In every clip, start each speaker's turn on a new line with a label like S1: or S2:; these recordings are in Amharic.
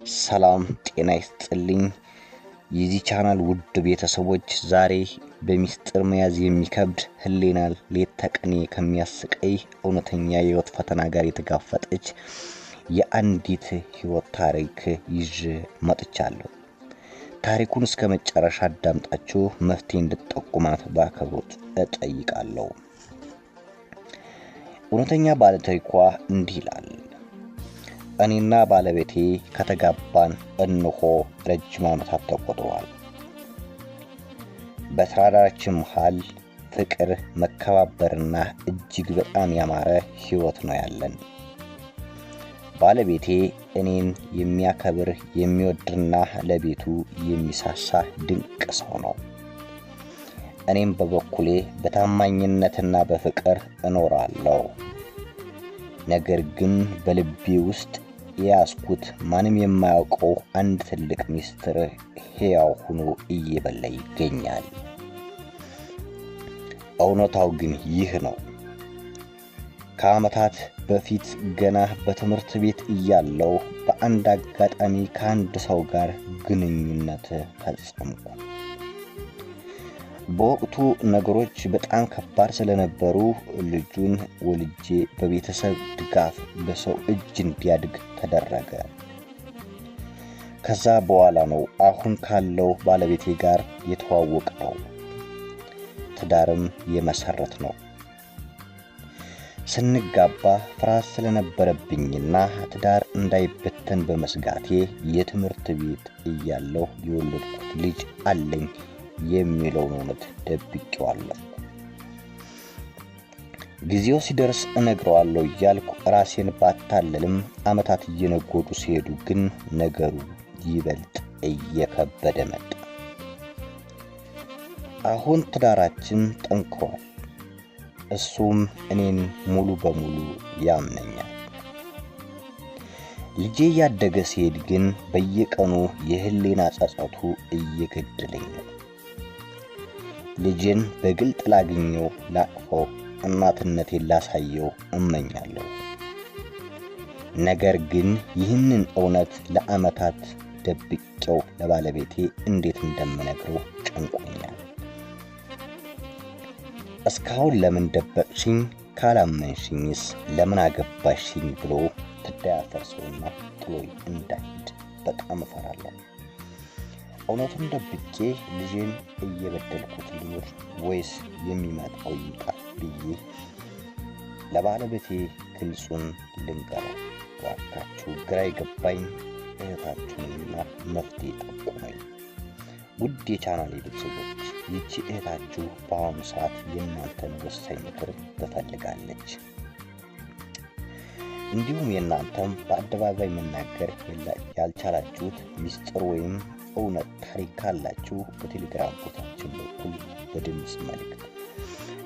S1: ሰላም ጤና ይስጥልኝ የዚህ ቻናል ውድ ቤተሰቦች፣ ዛሬ በሚስጥር መያዝ የሚከብድ ህሊናን ሌት ተቀን ከሚያስቀይ እውነተኛ የህይወት ፈተና ጋር የተጋፈጠች የአንዲት ህይወት ታሪክ ይዤ መጥቻለሁ። ታሪኩን እስከ መጨረሻ አዳምጣችሁ መፍትሄ እንድትጠቁማት በአክብሮት እጠይቃለሁ። እውነተኛ ባለታሪኳ እንዲህ ይላል። እኔና ባለቤቴ ከተጋባን እነሆ ረጅም ዓመታት ተቆጥረዋል። በትዳራችን መሃል ፍቅር፣ መከባበርና እጅግ በጣም ያማረ ህይወት ነው ያለን። ባለቤቴ እኔን የሚያከብር የሚወድና ለቤቱ የሚሳሳ ድንቅ ሰው ነው። እኔም በበኩሌ በታማኝነትና በፍቅር እኖራለሁ። ነገር ግን በልቤ ውስጥ የያዝኩት ማንም የማያውቀው አንድ ትልቅ ሚስጥር ሕያው ሆኖ እየበላ ይገኛል። እውነታው ግን ይህ ነው። ከዓመታት በፊት ገና በትምህርት ቤት እያለሁ በአንድ አጋጣሚ ከአንድ ሰው ጋር ግንኙነት ፈጸምኩ። በወቅቱ ነገሮች በጣም ከባድ ስለነበሩ ልጁን ወልጄ በቤተሰብ ድጋፍ በሰው እጅ እንዲያድግ ተደረገ። ከዛ በኋላ ነው አሁን ካለው ባለቤቴ ጋር የተዋወቅነው፣ ትዳርም የመሰረት ነው። ስንጋባ ፍርሃት ስለነበረብኝና ትዳር እንዳይበተን በመስጋቴ የትምህርት ቤት እያለሁ የወለድኩት ልጅ አለኝ የሚለውን እውነት ደብቄዋለሁ። ጊዜው ሲደርስ እነግረዋለሁ እያልኩ ራሴን ባታለልም ዓመታት እየነጎዱ ሲሄዱ ግን ነገሩ ይበልጥ እየከበደ መጣ። አሁን ትዳራችን ጠንክሯል። እሱም እኔን ሙሉ በሙሉ ያምነኛል። ልጄ እያደገ ሲሄድ ግን በየቀኑ የህሊና ጸጸቱ እየገደለኝ ነው። ልጄን በግልጥ ላግኘው፣ ላቅፈው፣ እናትነቴን ላሳየው እመኛለሁ። ነገር ግን ይህንን እውነት ለዓመታት ደብቄው ለባለቤቴ እንዴት እንደምነግረው ጨንቆኛል። እስካሁን ለምን ደበቅሽኝ? ካላመንሽኝስ ለምን አገባሽኝ ብሎ ትዳያፈርሰውና ጥሎኝ እንዳይሄድ በጣም እፈራለሁ። እውነቱን ደብቄ ልጄን እየበደልኩት ልኑር ወይስ የሚመጣው ይምጣ ብዬ ለባለቤቴ ግልጹን ልንገረው? እባካችሁ ግራ የገባኝ እህታችሁንና መፍትሄ ጠቁመኝ። ውድ የቻናሌ ቤተሰቦች፣ ይቺ እህታችሁ በአሁኑ ሰዓት የእናንተን ወሳኝ ምክር ትፈልጋለች። እንዲሁም የእናንተም በአደባባይ መናገር ያልቻላችሁት ሚስጥር ወይም እውነት ታሪክ ካላችሁ በቴሌግራም ቦታችን በኩል በድምጽ መልእክት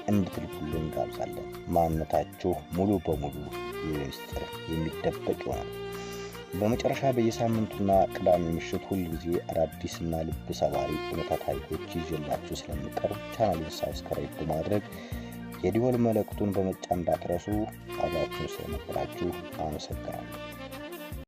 S1: እንድትልኩልን እንጋብዛለን። ማንነታችሁ ሙሉ በሙሉ የሚስጥር የሚደበቅ ይሆናል። በመጨረሻ በየሳምንቱና ቅዳሜ ምሽት ሁልጊዜ አዳዲስና ልብ ሰባሪ እውነታ ታሪኮች ይዤላችሁ ስለምቀርብ ቻናሉን ሰብስክራይብ በማድረግ የደወል ምልክቱን በመጫን እንዳትረሱ። አብራችሁን ስለነበራችሁ አመሰግናለሁ።